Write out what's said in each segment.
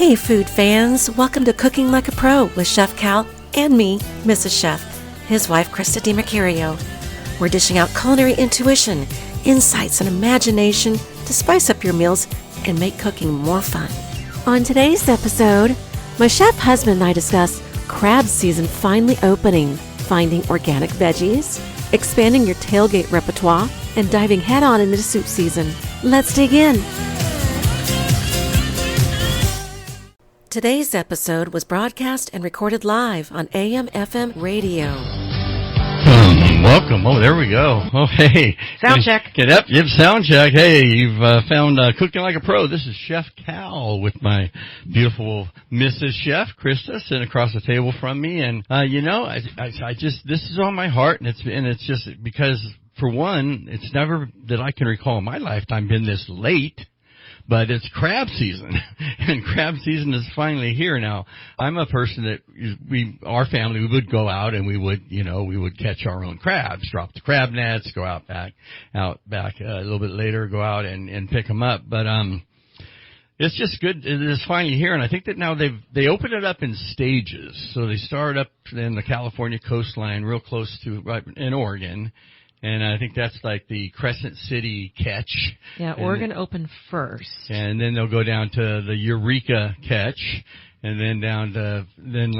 Hey food fans, welcome to Cooking Like a Pro with Chef Cal and me, Mrs. Chef, his wife Christa DiMercurio. We're dishing out culinary intuition, insights, and imagination to spice up your meals and make cooking more fun. On today's episode, my chef husband and I discuss crab season finally opening, finding organic veggies, expanding your tailgate repertoire, and diving head-on into soup season. Let's dig in. Today's episode was broadcast and recorded live on AM/FM radio. Welcome. Oh, there we go. Oh, hey. Sound check. Get up. Yep, sound check. Hey, you've found Cooking Like a Pro. This is Chef Cal with my beautiful Mrs. Chef, Christa, sitting across the table from me. And, I just, this is on my heart, and it's just because, for one, it's never that I can recall in my lifetime been this late. But it's crab season, and crab season is finally here. Now, I'm a person that our family, we would go out and we would catch our own crabs, drop the crab nets, go out back a little bit later, go out and pick them up. But, it's just good. It is finally here, and I think that now they open it up in stages. So they start up in the California coastline, real close to, right in Oregon. And I think that's like the Crescent City catch. Yeah, Oregon opened first. And then they'll go down to the Eureka catch, and then down to,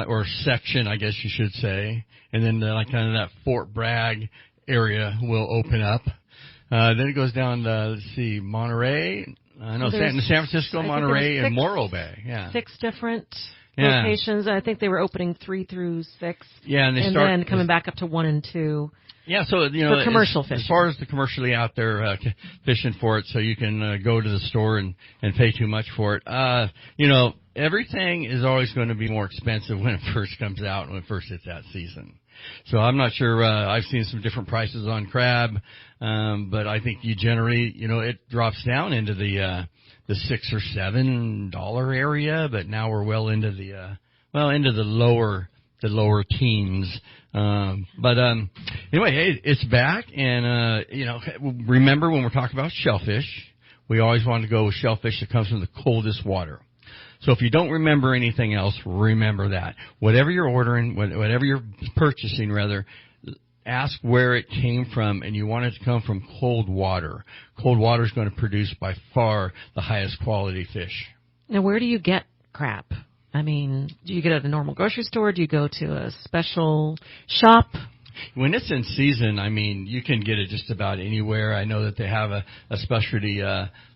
or section, I guess you should say. And then like kind of that Fort Bragg area will open up. Then it goes down to, Monterey. San Francisco, Monterey, and Morro Bay. Yeah. 6 different locations. I think they were opening 3 through 6. Yeah, and then coming back up to 1 and 2. Yeah, so, for commercial fishing. As far as the commercially out there fishing for it, so you can go to the store and pay too much for it. Everything is always going to be more expensive when it first comes out and when it first hits that season. So I'm not sure. I've seen some different prices on crab, but I think you generally, it drops down into the $6 or $7 area, but now we're well into the lower teens. Anyway, hey, it's back, and, remember when we're talking about shellfish, we always want to go with shellfish that comes from the coldest water. So if you don't remember anything else, remember that. Whatever you're ordering, whatever you're purchasing, rather, ask where it came from, and you want it to come from cold water. Cold water is going to produce by far the highest quality fish. Now, where do you get crab? I mean, do you get it at a normal grocery store? Do you go to a special shop? When it's in season, I mean, you can get it just about anywhere. I know that they have a specialty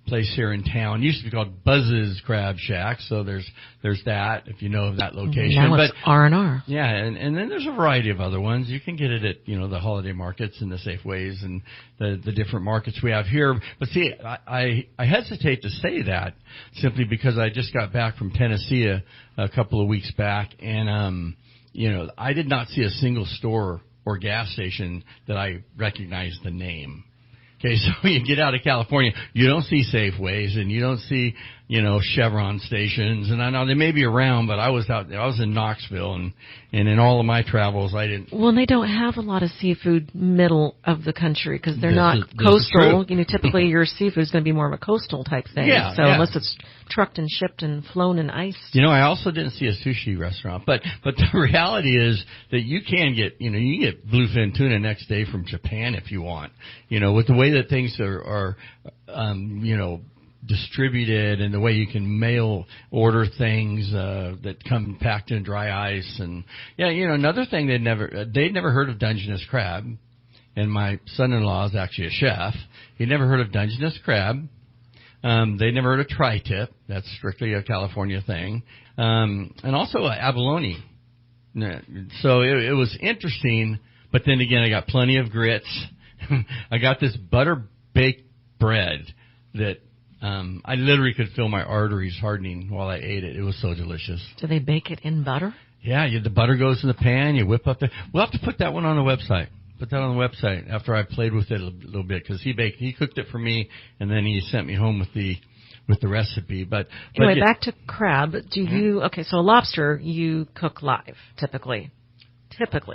place here in town. It used to be called Buzz's Crab Shack, so there's that, if you know of that location. Now it's R&R. Yeah, and then there's a variety of other ones. You can get it at, the holiday markets and the Safeways and the different markets we have here. But see, I hesitate to say that simply because I just got back from Tennessee a couple of weeks back, and, I did not see a single store or gas station that I recognized the name. Okay, so you get out of California, you don't see Safeways and you don't see, Chevron stations. And I know they may be around, but I was in Knoxville, and in all of my travels, I didn't. Well, they don't have a lot of seafood middle of the country because they're not coastal. Typically your seafood is going to be more of a coastal type thing. Yeah, unless it's trucked and shipped and flown and iced. I also didn't see a sushi restaurant, but the reality is that you can get, you can get bluefin tuna next day from Japan if you want. With the way that things are distributed, and the way you can mail order things that come packed in dry ice. And another thing they'd never heard of Dungeness crab, and my son-in-law is actually a chef. He'd never heard of Dungeness crab. They'd never heard of tri-tip. That's strictly a California thing. And also abalone. So it was interesting, but then again, I got plenty of grits. I got this butter-baked bread that I literally could feel my arteries hardening while I ate it. It was so delicious. Do they bake it in butter? Yeah, the butter goes in the pan. You whip up We'll have to put that one on the website. Put that on the website after I played with it a little bit, because he cooked it for me, and then he sent me home with the recipe. But anyway, back to crab. Do you so a lobster you cook live typically,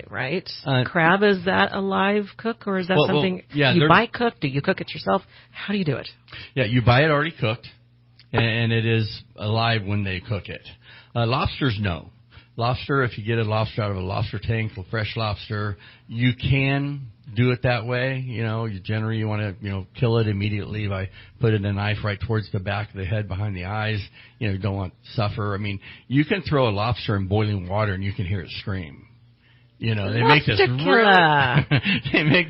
right? Crab, is that a live cook, or is that something you buy cooked? Do you cook it yourself? How do you do it? Yeah, you buy it already cooked. and it is alive when they cook it. Lobsters, no. Lobster, if you get a lobster out of a lobster tank, a fresh lobster, you can do it that way. You want to, kill it immediately by putting a knife right towards the back of the head, behind the eyes. You don't want to suffer. I mean, you can throw a lobster in boiling water and you can hear it scream. They make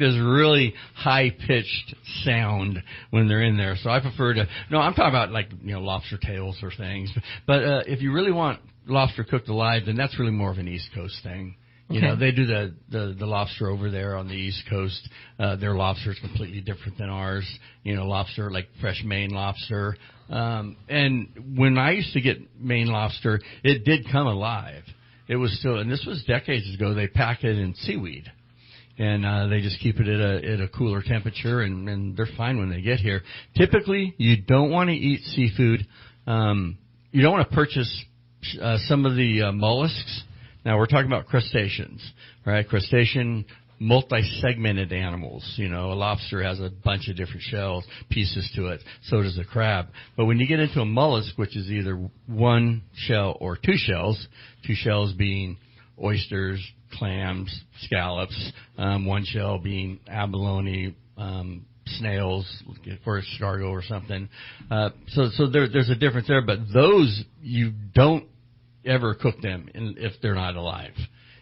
this really high-pitched sound when they're in there. So I prefer to, I'm talking about lobster tails or things. But if you really want lobster cooked alive, then that's really more of an East Coast thing. Okay. They do the lobster over there on the East Coast. Their lobster is completely different than ours. Lobster, like fresh Maine lobster. And when I used to get Maine lobster, it did come alive. It was still, and this was decades ago, they pack it in seaweed. And they just keep it at a cooler temperature, and they're fine when they get here. Typically, you don't want to eat seafood. You don't want to purchase some of the mollusks. Now, we're talking about crustaceans, right? Crustacean, multi-segmented animals. A lobster has a bunch of different shells, pieces to it. So does a crab. But when you get into a mollusk, which is either one shell or two shells being oysters, clams, scallops, one shell being abalone, snails, for escargot or something. So there's a difference there. But those, you don't ever cook them if they're not alive.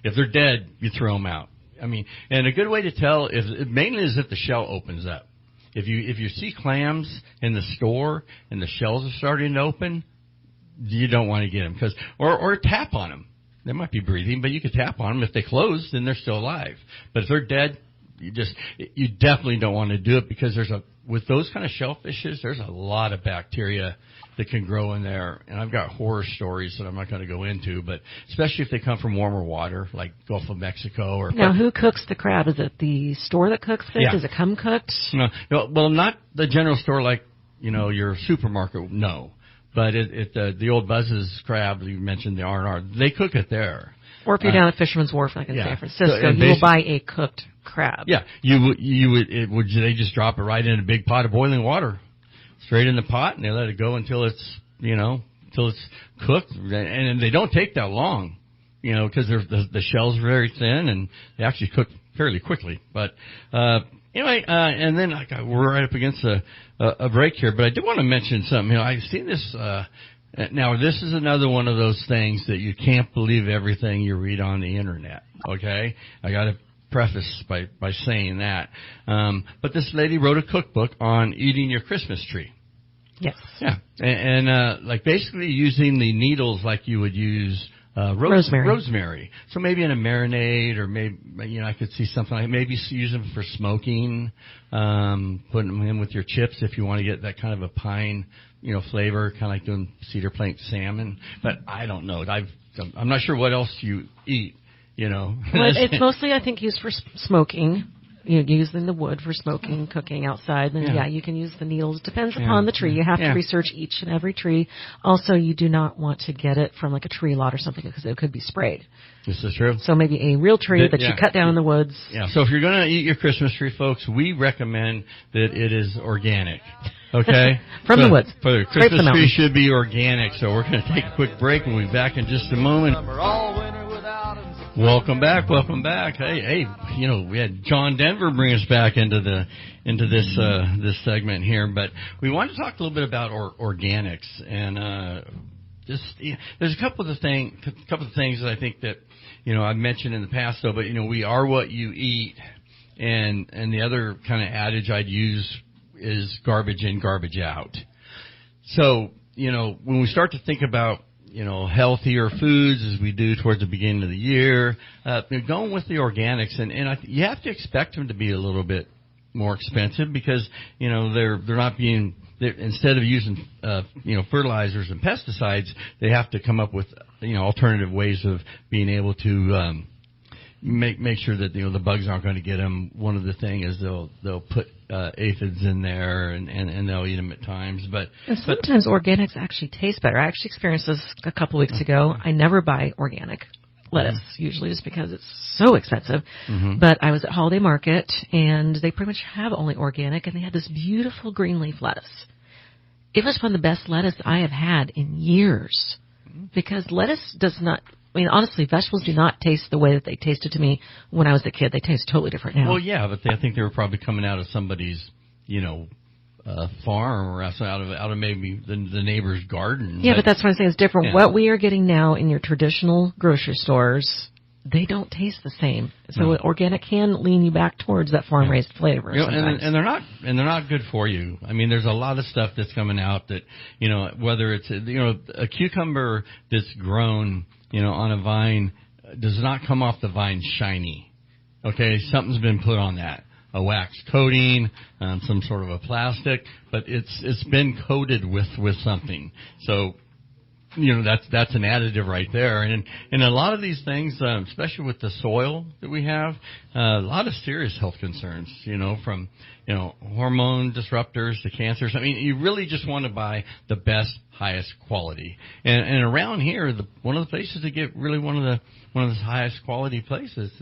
If they're dead, you throw them out. I mean, and a good way to tell mainly is if the shell opens up. If you see clams in the store and the shells are starting to open, you don't want to get them or tap on them. They might be breathing, but you could tap on them. If they close, then they're still alive. But if they're dead, you definitely don't want to do it because with those kind of shellfishes, there's a lot of bacteria that can grow in there. And I've got horror stories that I'm not going to go into, but especially if they come from warmer water, like Gulf of Mexico. Now, who cooks the crab? Is it the store that cooks it? Yeah. Does it come cooked? No, well, not the general store like, your supermarket, no. But the old Buzz's crab, you mentioned the R&R, they cook it there. Or if you're down at Fisherman's Wharf, like in San Francisco, you will buy a cooked crab. Yeah, they just drop it right in a big pot of boiling water, straight in the pot, and they let it go until it's cooked, and they don't take that long, because the shells are very thin and they actually cook fairly quickly. But anyway, and then we're right up against a break here, but I did want to mention something. I've seen this. Now, this is another one of those things that you can't believe everything you read on the internet. Okay, I got to preface by saying that. But this lady wrote a cookbook on eating your Christmas tree. Yes. Yeah, and basically using the needles like you would use rosemary. So maybe in a marinade, or maybe I could see something like maybe use them for smoking, putting them in with your chips if you want to get that kind of a pine flavor, kind of like doing cedar plank salmon. But I don't know. I'm not sure what else you eat. Well, it's mostly, I think, used for smoking. Using the wood for smoking, cooking outside. And you can use the needles. Depends upon the tree. You have to research each and every tree. Also, you do not want to get it from like a tree lot or something because it could be sprayed. This is true. So maybe a real tree that you cut down in the woods. Yeah. So if you're going to eat your Christmas tree, folks, we recommend that it is organic. Okay? From the woods. For the Christmas tree should be organic. So we're going to take a quick break and we'll be back in just a moment. Welcome back. Hey, we had John Denver bring us back into this segment here, but we want to talk a little bit about organics, and there's a couple of things that I think that I've mentioned in the past, though. But we are what you eat, and the other kind of adage I'd use is garbage in, garbage out. So when we start to think about healthier foods as we do towards the beginning of the year, going with the organics, and you have to expect them to be a little bit more expensive because they're not being, instead of using fertilizers and pesticides, they have to come up with alternative ways of being able to make sure that the bugs aren't going to get them. One of the things is they'll put aphids in there and they'll eat them at times. But sometimes organics actually taste better. I actually experienced this a couple weeks ago. I never buy organic lettuce usually just because it's so expensive. Mm-hmm. But I was at Holiday Market and they pretty much have only organic, and they had this beautiful green leaf lettuce. It was one of the best lettuce I have had in years, because lettuce does not. I mean, honestly, vegetables do not taste the way that they tasted to me when I was a kid. They taste totally different now. Well, yeah, but I think they were probably coming out of somebody's, farm, or out of maybe the neighbor's garden. Yeah, but that's what I'm saying. It's different. Yeah. What we are getting now in your traditional grocery stores, they don't taste the same. So organic can lean you back towards that farm-raised flavor. And they're not good for you. I mean, there's a lot of stuff that's coming out that, whether it's a cucumber that's grown, on a vine does not come off the vine shiny. Okay, something's been put on that. A wax coating, some sort of a plastic, but it's been coated with something. So, that's an additive right there. And a lot of these things, especially with the soil that we have, a lot of serious health concerns, from, hormone disruptors to cancers. I mean, you really just want to buy the best, highest quality. And around here, one of the places to get really one of the highest quality places,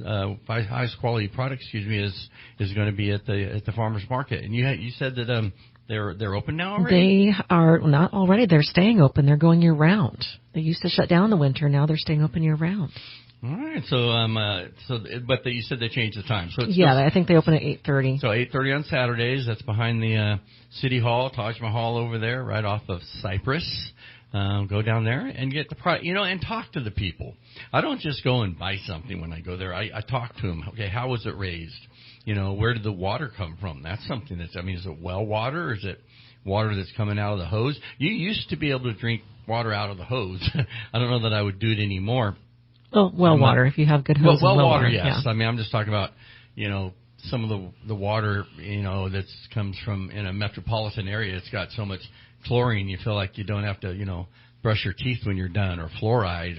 highest quality products, is going to be at the farmers market. And you said that, they're open now already? They are not already. They're staying open. They're going year round. They used to shut down in the winter. Now they're staying open year round. All right. But you said they changed the time. So I think they open at 8:30. So 8:30 on Saturdays. That's behind the City Hall, Taj Mahal over there, right off of Cypress. Go down there and get the product, and talk to the people. I don't just go and buy something when I go there. I talk to them. Okay, how was it raised? Where did the water come from? That's something is it well water, or is it water that's coming out of the hose? You used to be able to drink water out of the hose. I don't know that I would do it anymore. Oh, well water, if you have good hose. Well water, yes. Yeah. I mean, I'm just talking about, some of the water, that comes from in a metropolitan area. It's got so much chlorine, you feel like you don't have to, brush your teeth when you're done, or fluoride,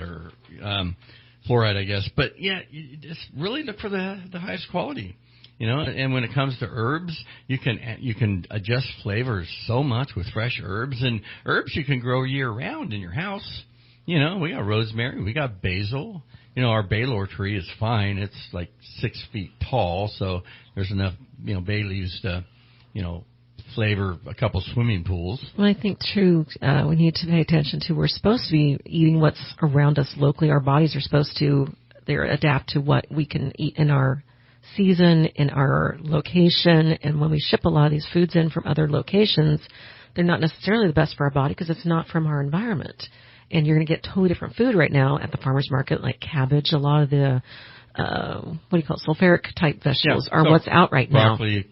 I guess. But yeah, just really look for the highest quality. And when it comes to herbs, you can adjust flavors so much with fresh herbs, and herbs you can grow year round in your house. We got rosemary, we got basil. Our Baylor tree is fine. It's like 6 feet tall, so there's enough, bay leaves to, flavor a couple swimming pools. Well, I think too, we need to pay attention to, we're supposed to be eating what's around us locally. Our bodies are supposed to, adapt to what we can eat in our season, in our location. And when we ship a lot of these foods in from other locations, they're not necessarily the best for our body because it's not from our environment. And you're going to get totally different food right now at the farmer's market, like cabbage. A lot of the, sulfuric type vegetables are what's out right now. Broccoli,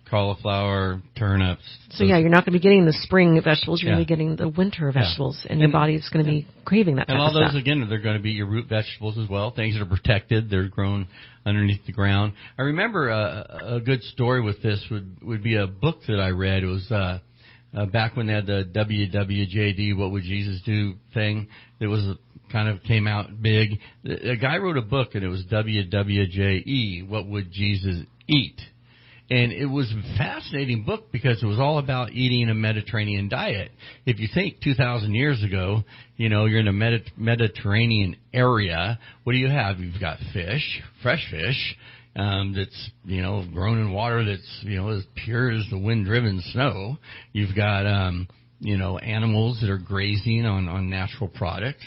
cauliflower, turnips. So you're not going to be getting the spring vegetables. You're going to be getting the winter vegetables, and your body's going to be craving that type of stuff. And all those, again, they're going to be your root vegetables as well, things that are protected. They're grown underneath the ground. I remember a good story with this would be a book that I read. It was back when they had the WWJD, What Would Jesus Do thing. It was kind of came out big. A guy wrote a book, and it was WWJE, What Would Jesus Eat? And it was a fascinating book because it was all about eating a Mediterranean diet. If you think 2,000 years ago, you're in a Mediterranean area, what do you have? You've got fish, fresh fish, that's, grown in water that's, as pure as the wind-driven snow. You've got, animals that are grazing on natural product.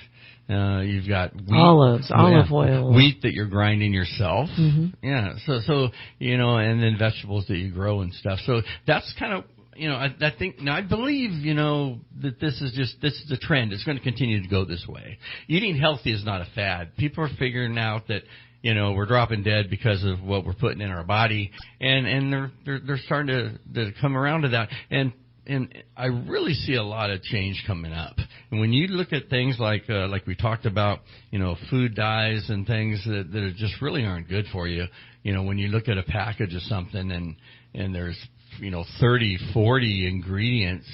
You've got wheat, olive oil, wheat that you're grinding yourself. Mm-hmm. Yeah. So, and then vegetables that you grow and stuff. So that's kind of, I think, now I believe, that this is the trend. It's going to continue to go this way. Eating healthy is not a fad. People are figuring out that, we're dropping dead because of what we're putting in our body, and they're starting to come around to that. And I really see a lot of change coming up. And when you look at things like we talked about, food dyes and things that are just really aren't good for you. When you look at a package of something and there's 30, 40 ingredients,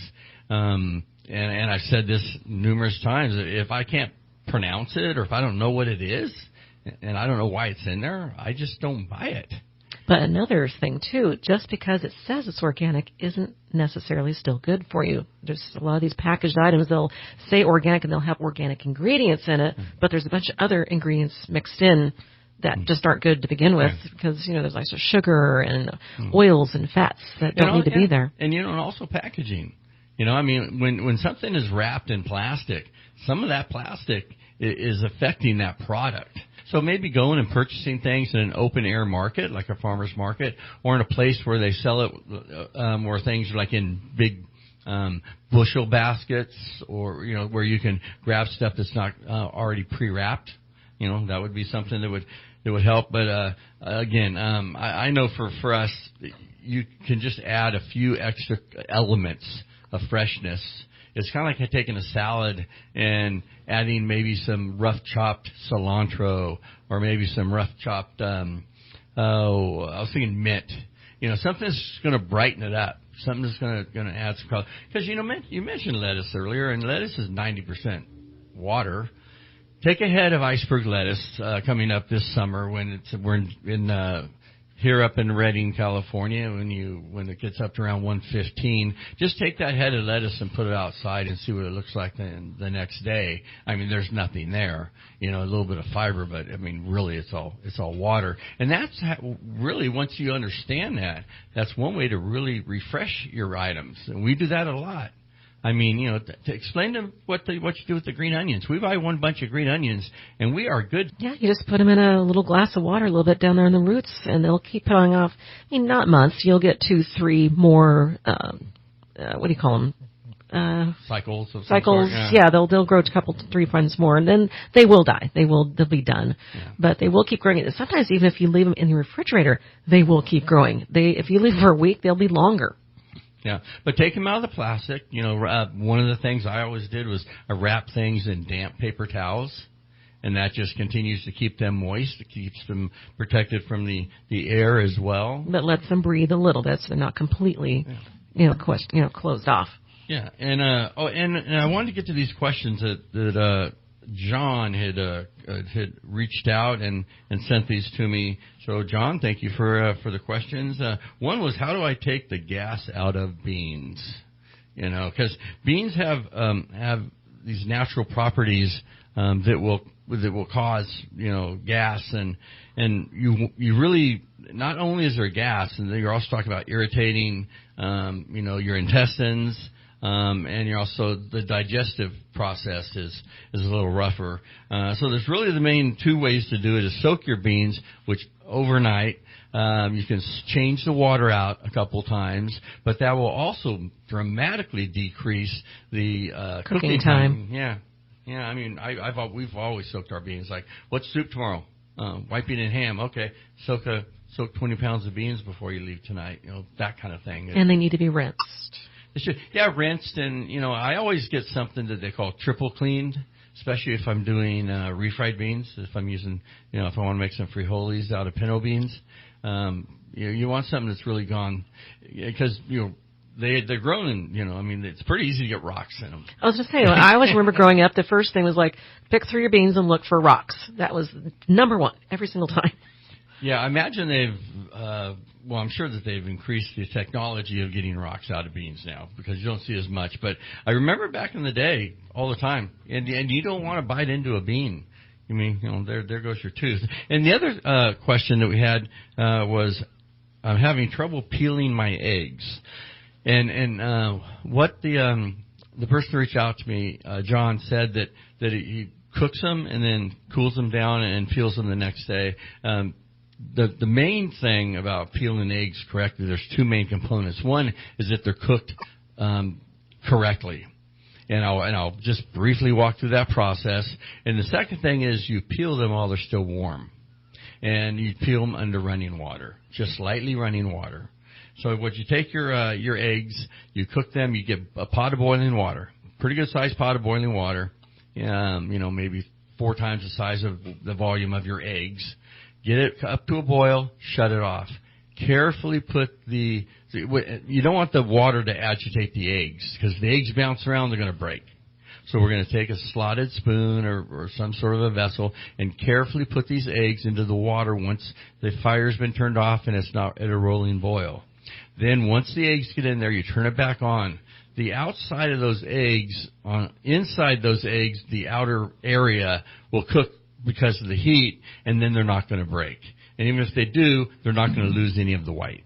and I've said this numerous times, if I can't pronounce it or if I don't know what it is and I don't know why it's in there, I just don't buy it. But another thing, too, just because it says it's organic isn't necessarily still good for you. There's a lot of these packaged items, they'll say organic and they'll have organic ingredients in it, but there's a bunch of other ingredients mixed in that just aren't good to begin with because, there's lots of sugar and oils and fats that don't need to be there. And, and also packaging. You know, I mean, when something is wrapped in plastic, some of that plastic is affecting that product. So maybe going and purchasing things in an open air market, like a farmer's market, or in a place where they sell it, where things are like in big bushel baskets, or, you know, where you can grab stuff that's not already pre-wrapped. You know, that would be something that would help. But again, I know for us, you can just add a few extra elements of freshness. It's kind of like taking a salad and adding maybe some rough chopped cilantro, or maybe some rough chopped, I was thinking mint. You know, something that's going to brighten it up. Something that's going to add some color. Because, you know, you mentioned lettuce earlier, and lettuce is 90% water. Take a head of iceberg lettuce coming up this summer when we're in here up in Redding, California, when it gets up to around 115, just take that head of lettuce and put it outside and see what it looks like the next day. I mean, there's nothing there, you know, a little bit of fiber, but I mean, really, it's all water. And that's really, once you understand that, that's one way to really refresh your items. And we do that a lot. I mean, you know, to explain to them what you do with the green onions. We buy one bunch of green onions, and we are good. Yeah, you just put them in a little glass of water, a little bit down there in the roots, and they'll keep pulling off. I mean, not months. You'll get 2, 3 more. What do you call them? Cycles. Of Cycles. Sort, yeah, they'll grow a couple, 3 times more, and then they will die. They'll be done. Yeah. But they will keep growing. Sometimes even if you leave them in the refrigerator, they will keep growing. If you leave them for a week, they'll be longer. Yeah, but take them out of the plastic. You know, one of the things I always did was I wrap things in damp paper towels, and that just continues to keep them moist. It keeps them protected from the air as well. But lets them breathe a little bit, so they're not completely, closed off. Yeah, and I wanted to get to these questions that John had reached out and sent these to me. So, John, thank you for the questions. One was, how do I take the gas out of beans? You know, because beans have these natural properties that will cause, you know, gas, and you really, not only is there gas, and you're also talking about irritating, you know, your intestines. And you're also, the digestive process is a little rougher. So there's really the main 2 ways to do it is soak your beans, which overnight, you can change the water out a couple times, but that will also dramatically decrease the cooking time. Yeah. Yeah, I mean, we've always soaked our beans. Like, what's soup tomorrow? White bean and ham. Okay. Soak 20 pounds of beans before you leave tonight. You know, that kind of thing. And they need to be rinsed. Rinsed, and, you know, I always get something that they call triple cleaned, especially if I'm doing refried beans, if I'm using, you know, if I want to make some frijoles out of pinto beans. You want something that's really gone, because, you know, they're grown, and, you know, I mean, it's pretty easy to get rocks in them. I was just saying, I always remember growing up, the first thing was like, pick through your beans and look for rocks. That was number 1 every single time. Yeah, I imagine I'm sure that they've increased the technology of getting rocks out of beans now, because you don't see as much. But I remember back in the day all the time, and you don't want to bite into a bean. I mean, you know, there goes your tooth. And the other question that we had was, I'm having trouble peeling my eggs. And what the person who reached out to me, John, said that he cooks them and then cools them down and peels them the next day. The main thing about peeling eggs correctly, there's 2 main components. One is that they're cooked correctly, and I'll just briefly walk through that process. And the second thing is you peel them while they're still warm, and you peel them under running water, just lightly running water. So what you take your eggs, you cook them, you get a pot of boiling water, pretty good sized pot of boiling water, you know, maybe 4 times the size of the volume of your eggs. Get it up to a boil, shut it off. Carefully put you don't want the water to agitate the eggs, because the eggs bounce around, they're going to break. So we're going to take a slotted spoon or some sort of a vessel and carefully put these eggs into the water once the fire's been turned off and it's not at a rolling boil. Then once the eggs get in there, you turn it back on. The outside of those eggs, inside those eggs, the outer area will cook because of the heat, and then they're not going to break. And even if they do, they're not going to lose any of the white.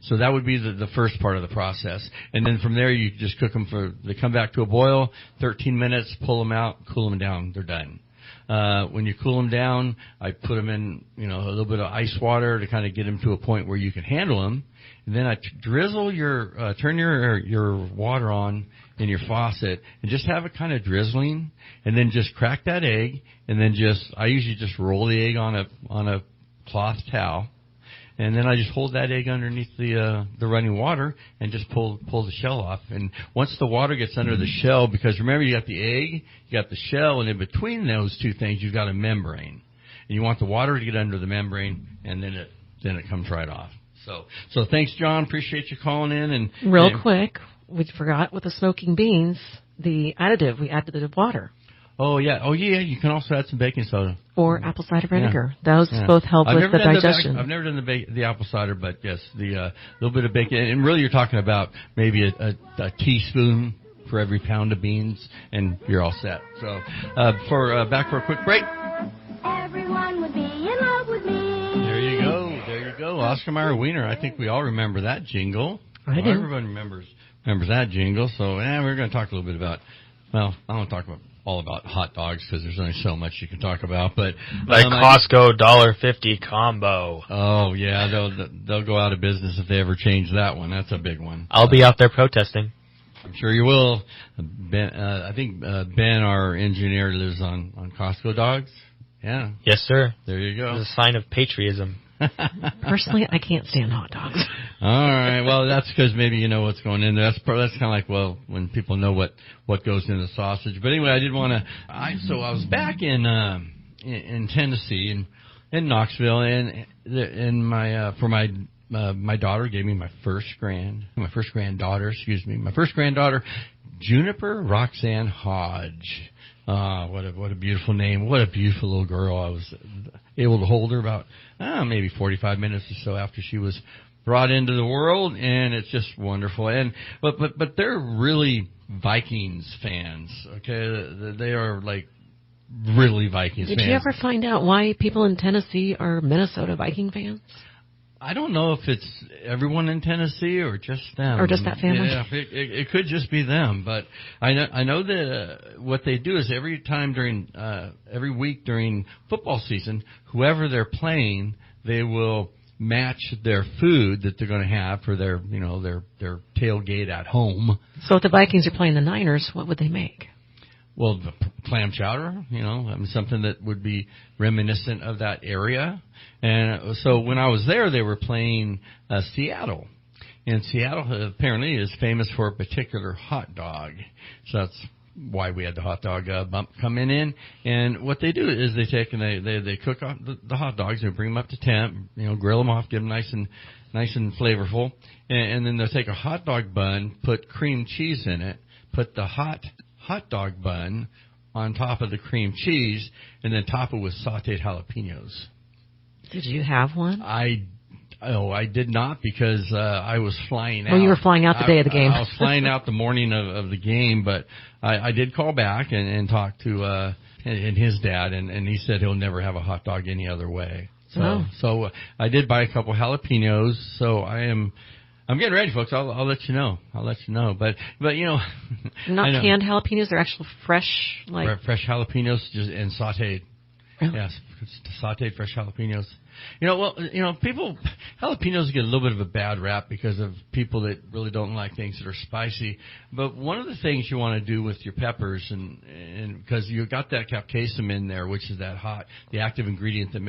So that would be the first part of the process. And then from there, you just cook them they come back to a boil, 13 minutes, pull them out, cool them down, they're done. When you cool them down, I put them in, a little bit of ice water to kind of get them to a point where you can handle them. And then I drizzle turn your water on in your faucet and just have it kind of drizzling, and then just crack that egg, and then I usually just roll the egg on a cloth towel, and then I just hold that egg underneath the running water and just pull the shell off. And once the water gets under the shell, because remember, you got the egg, you got the shell, and in between those two things, you've got a membrane, and you want the water to get under the membrane, and then it comes right off. So thanks, John. Appreciate you calling in. And real quick, we forgot with the smoking beans, the additive we add to the water. Oh yeah. You can also add some baking soda or apple cider vinegar. Those both help with the digestion. I've never done the apple cider, but yes, the little bit of bacon. And really, you're talking about maybe a teaspoon for every pound of beans, and you're all set. So back for a quick break. Everyone would be in love with me. There you go. Oscar Mayer Wiener. I think we all remember that jingle. I do. Everyone remembers that jingle. So we're going to talk a little bit about. Well, I don't talk all about hot dogs because there's only so much you can talk about. But Costco $1.50 combo. Oh yeah, they'll go out of business if they ever change that one. That's a big one. I'll be out there protesting. I'm sure you will. Ben, I think Ben, our engineer, lives on Costco dogs. Yeah. Yes, sir. There you go. It's a sign of patriotism. Personally, I can't stand hot dogs. All right. Well, that's because maybe you know what's going in there. That's kind of like, well, when people know what goes in the sausage. But anyway, I did want to. So I was back in Tennessee in Knoxville, and my daughter gave me my first granddaughter, Juniper Roxanne Hodge. What a beautiful name. What a beautiful little girl. I was able to hold her about maybe 45 minutes or so after she was brought into the world, and it's just wonderful. And but they're really Vikings fans. Okay, they are like really Vikings fans. Did you ever find out why people in Tennessee are Minnesota Viking fans? I don't know if it's everyone in Tennessee or just them. Or just that family. Yeah, it could just be them. But I know that what they do is every week during football season, whoever they're playing, they will match their food that they're going to have for their tailgate at home. So if the Vikings are playing the Niners, what would they make? Well, the clam chowder, something that would be reminiscent of that area. And so when I was there, they were playing Seattle. And Seattle apparently is famous for a particular hot dog. So that's why we had the hot dog bump coming in. And what they do is they take and they cook the hot dogs. They bring them up to temp, grill them off, get them nice and flavorful. And then they'll take a hot dog bun, put cream cheese in it, put the hot dog bun on top of the cream cheese, and then top it with sautéed jalapenos. Did you have one? I did not because I was flying out. Oh, you were flying out the day of the game. I was flying out the morning of the game, but I did call back and talk to and his dad, and he said he'll never have a hot dog any other way. So I did buy a couple jalapenos. So I'm getting ready, folks. I'll let you know. But not canned jalapenos. They're actual fresh, fresh jalapenos, and sautéed. Really? Yes, sautéed fresh jalapenos. Jalapenos get a little bit of a bad rap because of people that really don't like things that are spicy. But one of the things you want to do with your peppers, and because you got that capsaicin in there, which is the active ingredient that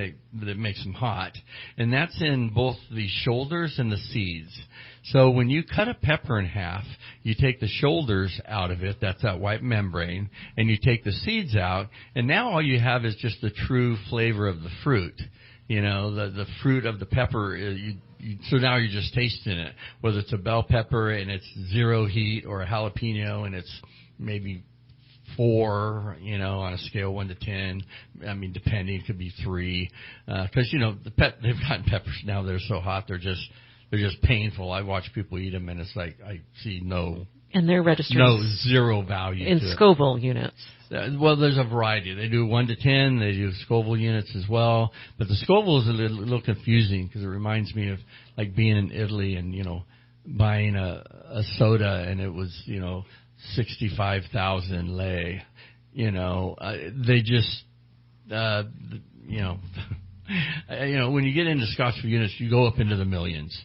makes them hot, and that's in both the shoulders and the seeds. So when you cut a pepper in half, you take the shoulders out of it, that's that white membrane, and you take the seeds out, and now all you have is just the true flavor of the fruit. The fruit of the pepper, so now you're just tasting it, whether it's a bell pepper and it's 0 heat or a jalapeno and it's maybe 4, on a scale of 1 to 10. I mean, depending, it could be 3. Because, they've gotten peppers now that are so hot, they're just painful. I watch people eat them and it's like I see no. And they're registered. No, zero value in to Scoville units. Well, there's a variety. They do 1 to 10. They do Scoville units as well. But the Scoville is a little confusing because it reminds me of like being in Italy and, buying a soda and it was, 65,000 lei. They just, when you get into Scotchville units, you go up into the millions.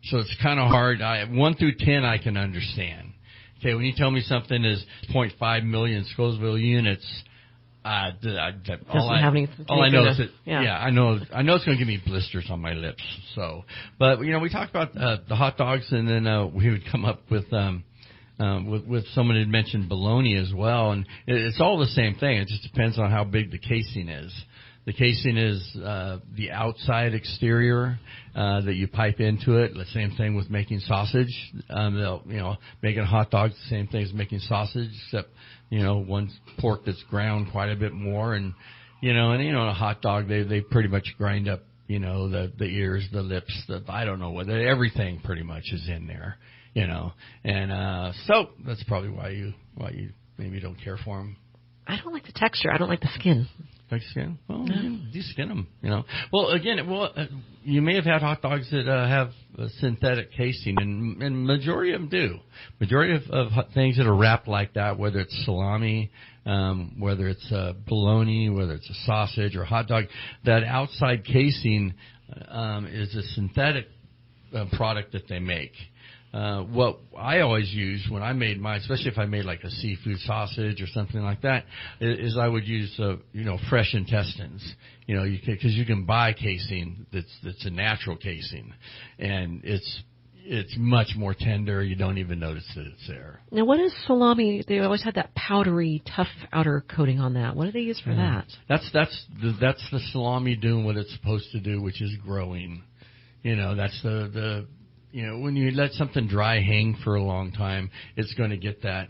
So it's kind of hard. 1 through 10 I can understand. Okay, when you tell me something is 0.5 million Scoville units, all I know is that I know it's going to give me blisters on my lips. So, but we talked about the hot dogs, and then we would come up with someone had mentioned bologna as well, and it's all the same thing. It just depends on how big the casing is. The casing is the outside exterior that you pipe into it. The same thing with making sausage. Making hot dogs, the same thing as making sausage, except one's pork that's ground quite a bit more, and a hot dog they pretty much grind up the ears, the lips, I don't know what, everything pretty much is in there, and so that's probably why you maybe don't care for them. I don't like the texture. I don't like the skin. Like skin? Well, you skin them, Well, again, you may have had hot dogs that have a synthetic casing, and majority of them do. Majority of things that are wrapped like that, whether it's salami, whether it's bologna, whether it's a sausage or a hot dog, that outside casing is a synthetic product that they make. What I always use when I made mine, especially if I made like a seafood sausage or something like that, is I would use, fresh intestines, because you can buy casing that's a natural casing, and it's much more tender. You don't even notice that it's there. Now, what is salami? They always had that powdery, tough outer coating on that. What do they use for that? That's the salami doing what it's supposed to do, which is growing. That's the when you let something dry hang for a long time, it's going to get that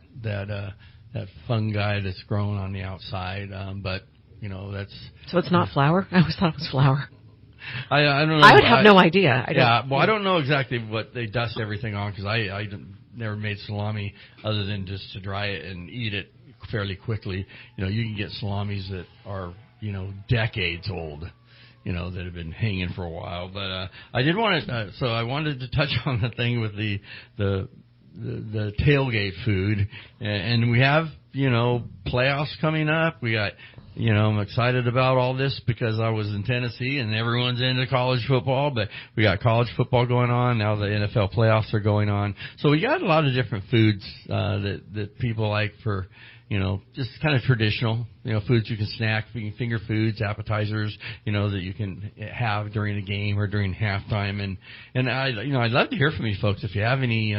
fungi that's growing on the outside. But that's so it's not flour. I always thought it was flour. I don't know. I would have no idea. I don't know exactly what they dust everything on because I never made salami other than just to dry it and eat it fairly quickly. You can get salamis that are decades old. That have been hanging for a while. But I did want to, so I wanted to touch on the thing with the tailgate food, and we have playoffs coming up. We got I'm excited about all this because I was in Tennessee and everyone's into college football, but we got college football going on now. The NFL playoffs are going on, so we got a lot of different foods that people like for. Just kind of traditional, foods you can snack, finger foods, appetizers, that you can have during a game or during halftime. And I'd love to hear from you folks. If you have any,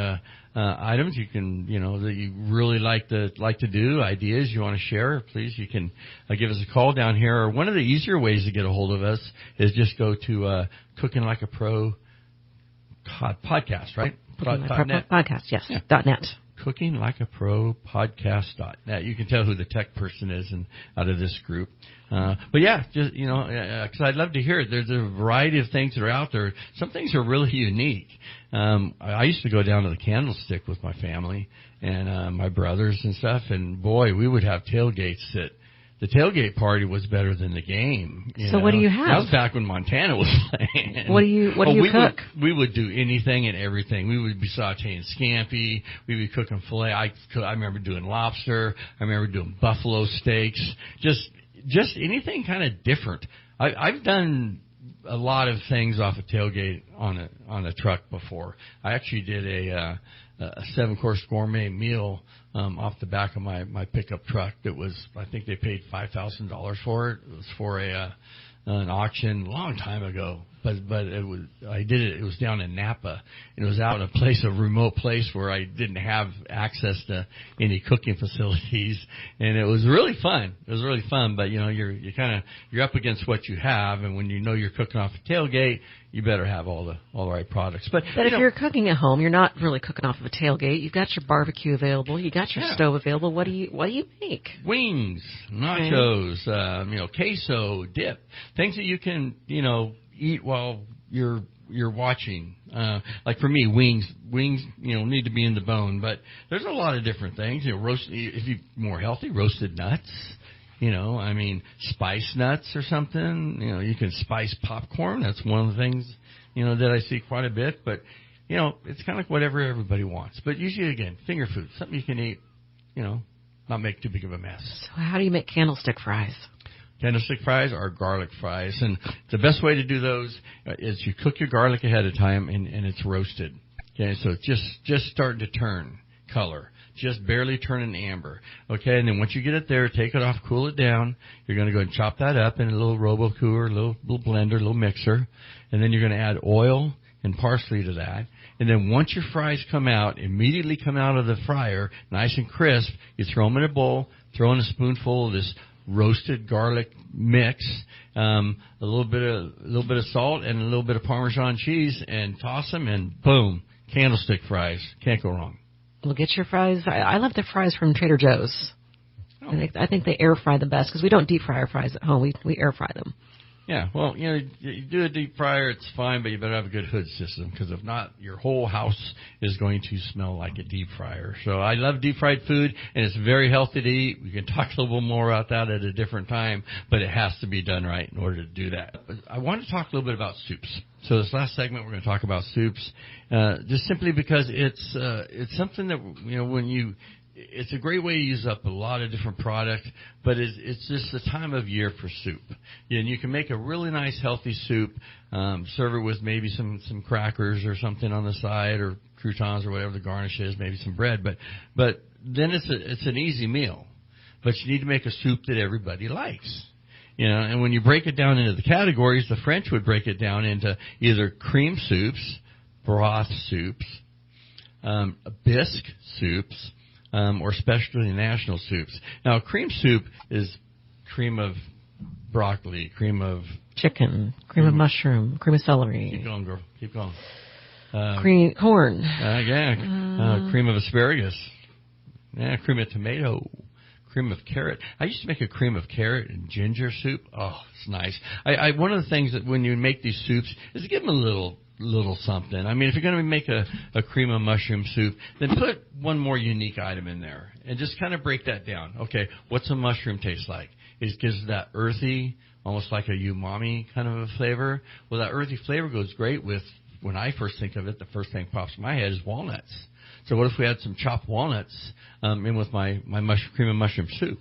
items you can, that you really like to do, ideas you want to share, please, you can give us a call down here. Or one of the easier ways to get a hold of us is just go to, Cooking Like a Pro podcast, right? Podcast, yes. Yeah. .net. Cooking Like a Pro podcast.net. You can tell who the tech person is out of this group. But yeah, just, cause I'd love to hear it. There's a variety of things that are out there. Some things are really unique. I used to go down to the Candlestick with my family and, my brothers and stuff. And boy, we would have tailgates that the tailgate party was better than the game. So what do you have? That was back when Montana was playing. What do you cook? We would do anything and everything. We would be sauteing scampi. We'd be cooking filet. I remember doing lobster. I remember doing buffalo steaks. Just anything kind of different. I've done a lot of things off a tailgate on a truck before. I actually did a 7-course gourmet meal off the back of my pickup truck. That was, I think they paid $5,000 for it. It was for an auction a long time ago. But I did it. It was down in Napa. And it was out in a remote place where I didn't have access to any cooking facilities. And it was really fun. It was really fun. But you're up against what you have. And when you're cooking off a tailgate, you better have all the right products. But if you're cooking at home, you're not really cooking off of a tailgate. You've got your barbecue available. You got your stove available. What do you make? Wings, nachos, queso, dip, things that you can, eat while you're you're watching. Like for me, wings, need to be in the bone, but there's a lot of different things. If you're more healthy, roasted nuts. Spice nuts or something. You can spice popcorn. That's one of the things, that I see quite a bit. But, it's kind of like whatever everybody wants. But usually, again, finger food, something you can eat, not make too big of a mess. So how do you make candlestick fries? Candlestick fries are garlic fries. And the best way to do those is you cook your garlic ahead of time and it's roasted. Okay, so it's just starting to turn color. Just barely turning amber. Okay, and then once you get it there, take it off, cool it down. You're going to go and chop that up in a little RoboCooler, a little blender, a little mixer. And then you're going to add oil and parsley to that. And then once your fries immediately come out of the fryer, nice and crisp, you throw them in a bowl, throw in a spoonful of this roasted garlic mix, a little bit of salt and a little bit of Parmesan cheese, and toss them, and boom, candlestick fries. Can't go wrong. Well, get your fries. I love the fries from Trader Joe's. Oh. I think they air fry the best because we don't deep fry our fries at home. We air fry them. Yeah, well, you do a deep fryer, it's fine, but you better have a good hood system, because if not, your whole house is going to smell like a deep fryer. So I love deep fried food, and it's very healthy to eat. We can talk a little bit more about that at a different time, but it has to be done right in order to do that. But I want to talk a little bit about soups. So this last segment, we're going to talk about soups, just simply because it's something that, it's a great way to use up a lot of different product, but it's just the time of year for soup. And you can make a really nice, healthy soup, serve it with maybe some crackers or something on the side, or croutons or whatever the garnish is, maybe some bread. But then it's an easy meal. But you need to make a soup that everybody likes. And when you break it down into the categories, the French would break it down into either cream soups, broth soups, bisque soups, or specialty national soups. Now, cream soup is cream of broccoli, cream of chicken, cream of mushroom, cream of celery. Keep going, girl. Keep going. Cream corn. Cream of asparagus. Yeah, cream of tomato. Cream of carrot. I used to make a cream of carrot and ginger soup. Oh, it's nice. One of the things that when you make these soups is to give them a little something. If you're going to make a cream of mushroom soup, then put one more unique item in there and just kind of break that down. Okay, what's a mushroom taste like? It gives that earthy, almost like a umami kind of a flavor. Well, that earthy flavor goes great with, when I first think of it, the first thing that pops in my head is walnuts. So what if we had some chopped walnuts in with my cream of mushroom soup?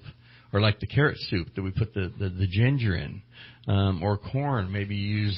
Or like the carrot soup that we put the ginger in. Or corn, maybe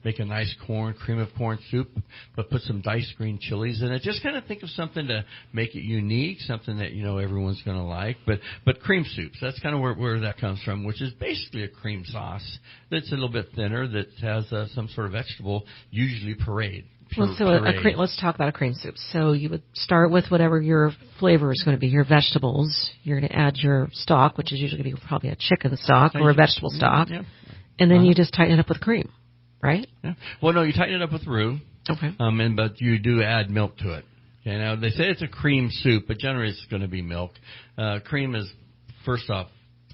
make a nice cream of corn soup, but put some diced green chilies in it. Just kind of think of something to make it unique, something that, everyone's going to like. But cream soups, that's kind of where that comes from, which is basically a cream sauce that's a little bit thinner, that has some sort of vegetable, usually pureed. Let's talk about a cream soup. So you would start with whatever your flavor is going to be, your vegetables. You're going to add your stock, which is usually going to be probably a chicken stock or a vegetable stock. Yeah. And then you just tighten it up with cream, right? Yeah. Well, no, you tighten it up with roux. Okay. But you do add milk to it. Okay. Now, they say it's a cream soup, but generally it's going to be milk. Cream is, first off,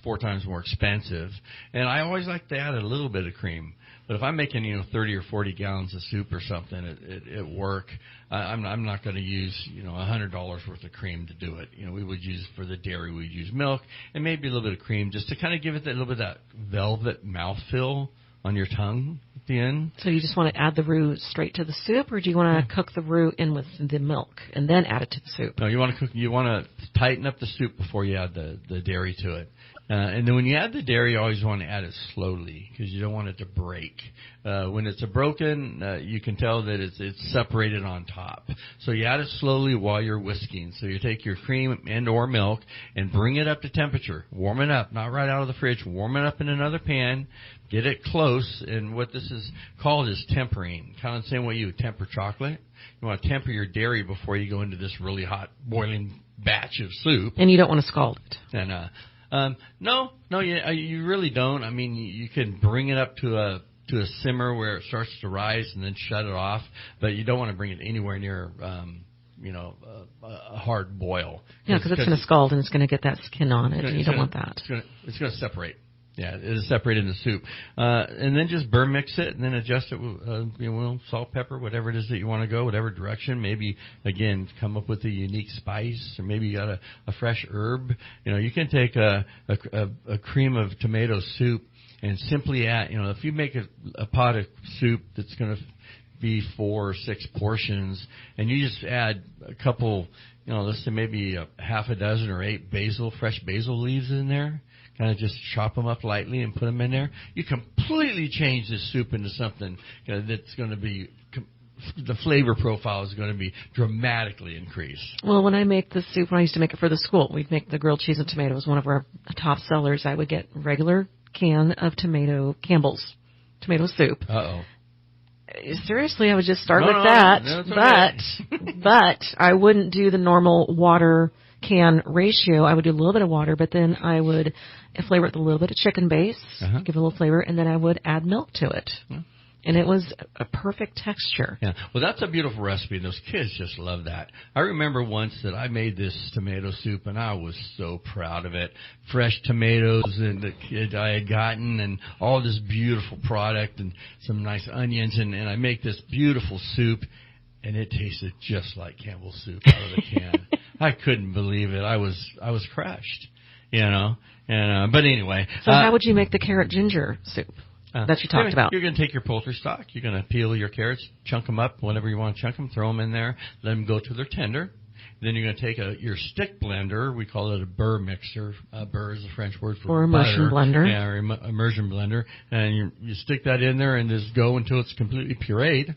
4 times more expensive. And I always like to add a little bit of cream. But if I'm making, 30 or 40 gallons of soup or something at work, I'm not going to use, $100 worth of cream to do it. We would use, for the dairy, we'd use milk and maybe a little bit of cream just to kind of give it that little bit of that velvet mouthfeel on your tongue at the end. So you just want to add the roux straight to the soup, or do you want to cook the roux in with the milk and then add it to the soup? No, you want to tighten up the soup before you add the dairy to it. And then when you add the dairy, you always want to add it slowly because you don't want it to break. When it's broken, you can tell that it's separated on top. So you add it slowly while you're whisking. So you take your cream and or milk and bring it up to temperature. Warm it up, not right out of the fridge. Warm it up in another pan. Get it close. And what this is called is tempering. Kind of the same way you would temper chocolate. You want to temper your dairy before you go into this really hot boiling batch of soup. And you don't want to scald it. And no, you really don't. You can bring it up to a simmer where it starts to rise and then shut it off, but you don't want to bring it anywhere near, a hard boil. Yeah, because it's going to scald and it's going to get that skin on it, and you don't want that. It's going to separate. Yeah, it is separated in the soup. And then just burr mix it and then adjust it with salt, pepper, whatever it is that you want to go, whatever direction. Maybe, again, come up with a unique spice, or maybe you got a fresh herb. You can take a cream of tomato soup and simply add, if you make a pot of soup that's going to be 4 or 6 portions, and you just add a couple, let's say maybe a half a dozen or 8 fresh basil leaves in there, kind of just chop them up lightly and put them in there, you completely change this soup into something that's going to be, the flavor profile is going to be dramatically increased. Well, when I make the soup, when I used to make it for the school, we'd make the grilled cheese and tomatoes, one of our top sellers. I would get regular can of Campbell's tomato soup. Uh-oh. Seriously, I would just start with that. No, okay. But I wouldn't do the normal water can ratio. I would do a little bit of water, but then I would flavor it with a little bit of chicken base, give it a little flavor, and then I would add milk to it. And it was a perfect texture. Yeah. Well, that's a beautiful recipe, and those kids just love that. I remember once that I made this tomato soup, and I was so proud of it. Fresh tomatoes and the kid I had gotten, and all this beautiful product, and some nice onions, and I make this beautiful soup, and it tasted just like Campbell's soup out of the can. I couldn't believe it. I was crushed, And but anyway. So how would you make the carrot ginger soup that you talked about? You're going to take your poultry stock. You're going to peel your carrots, chunk them up, whenever you want to chunk them, throw them in there, let them go to their tender. Then you're going to take your stick blender. We call it a burr mixer. Burr is the French word for or immersion blender. Yeah, or immersion blender. And you stick that in there and just go until it's completely pureed.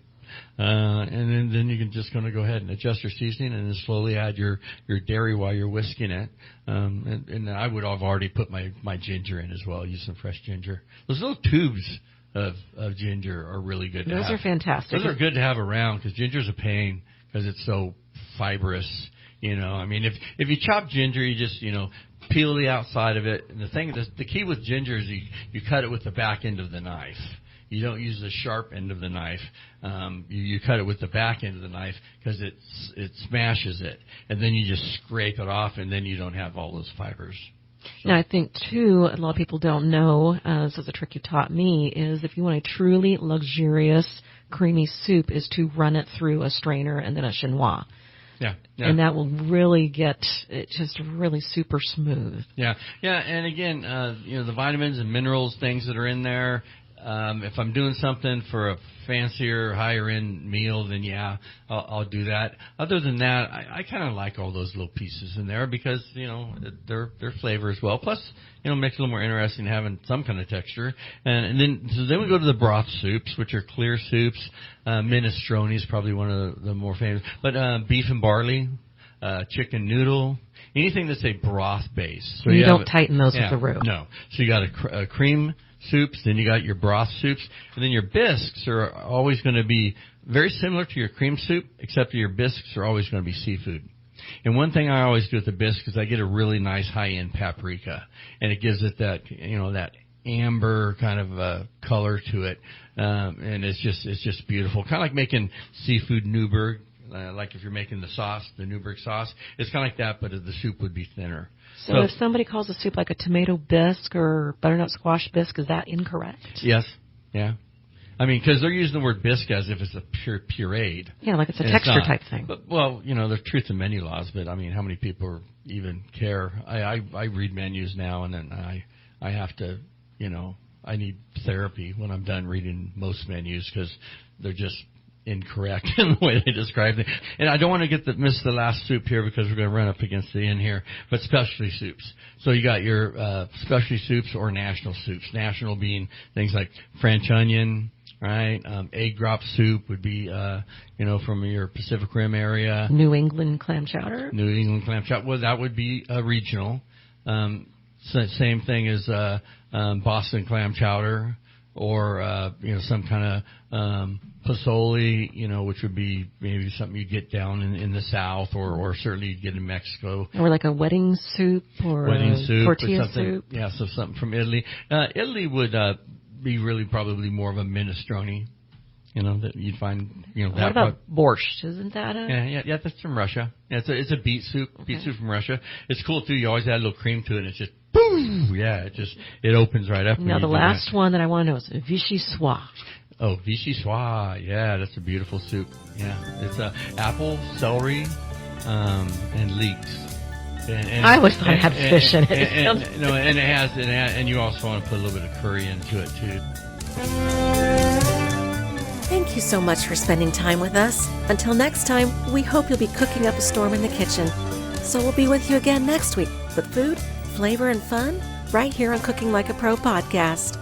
And then you're just going to go ahead and adjust your seasoning and then slowly add your dairy while you're whisking it. And I would have already put my ginger in as well. Use some fresh ginger. Those little tubes of ginger are really good to have. Those are fantastic. Those are good to have around because ginger's a pain because it's so fibrous. I mean, if you chop ginger, you just, peel the outside of it. And the key with ginger is you cut it with the back end of the knife. You don't use the sharp end of the knife. You cut it with the back end of the knife because it smashes it. And then you just scrape it off, and then you don't have all those fibers. So. Now, I think, too, a lot of people don't know, this is a trick you taught me, is if you want a truly luxurious, creamy soup is to run it through a strainer and then a chinois. Yeah. And that will really get it just really super smooth. Yeah. And again, the vitamins and minerals, things that are in there. If I'm doing something for a fancier, higher-end meal, then I'll do that. Other than that, I kind of like all those little pieces in there because, they're flavor as well. Plus, makes it a little more interesting having some kind of texture. And then we go to the broth soups, which are clear soups. Minestrone is probably one of the more famous. But beef and barley, chicken noodle, anything that's a broth base. So you don't tighten those with the roux. No. So you got a cream soups, then you got your broth soups, and then your bisques are always going to be very similar to your cream soup, except your bisques are always going to be seafood. And one thing I always do with the bisque is I get a really nice high-end paprika, and it gives it that, that amber kind of color to it, and it's just beautiful. Kind of like making seafood Newburg, like if you're making the sauce, the Newburg sauce. It's kind of like that, but the soup would be thinner. So if somebody calls a soup like a tomato bisque or butternut squash bisque, is that incorrect? Yes. Yeah. I mean, because they're using the word bisque as if it's a pureed. Yeah, like it's a texture type thing. But, well, there's truth in menu laws, but I mean, how many people even care? I read menus now, and then I have to, I need therapy when I'm done reading most menus because they're just incorrect in the way they describe it. And I don't want to miss the last soup here because we're going to run up against the end here. But specialty soups. So you got your specialty soups or national soups. National being things like French onion, right? Egg drop soup would be, from your Pacific Rim area. New England clam chowder. Well, that would be regional. Same thing as Boston clam chowder. Or, some kind of pozole, which would be maybe something you get down in the South or certainly you get in Mexico. Or like a wedding soup or tortilla soup. Yeah, so something from Italy. Italy would be really probably more of a minestrone, that you'd find, What about borscht? Isn't that a... Yeah, that's from Russia. Yeah, it's a beet soup from Russia. It's cool, too. You always add a little cream to it, and it's just boom! Yeah, it opens right up. Now the last one that I want to know is vichyssoise. Oh, vichyssoise. Yeah, that's a beautiful soup. Yeah, it's apple, celery, and leeks. And I always thought it had fish in it. And you also want to put a little bit of curry into it too. Thank you so much for spending time with us. Until next time, we hope you'll be cooking up a storm in the kitchen. So we'll be with you again next week with food, flavor, and fun right here on Cooking Like a Pro podcast.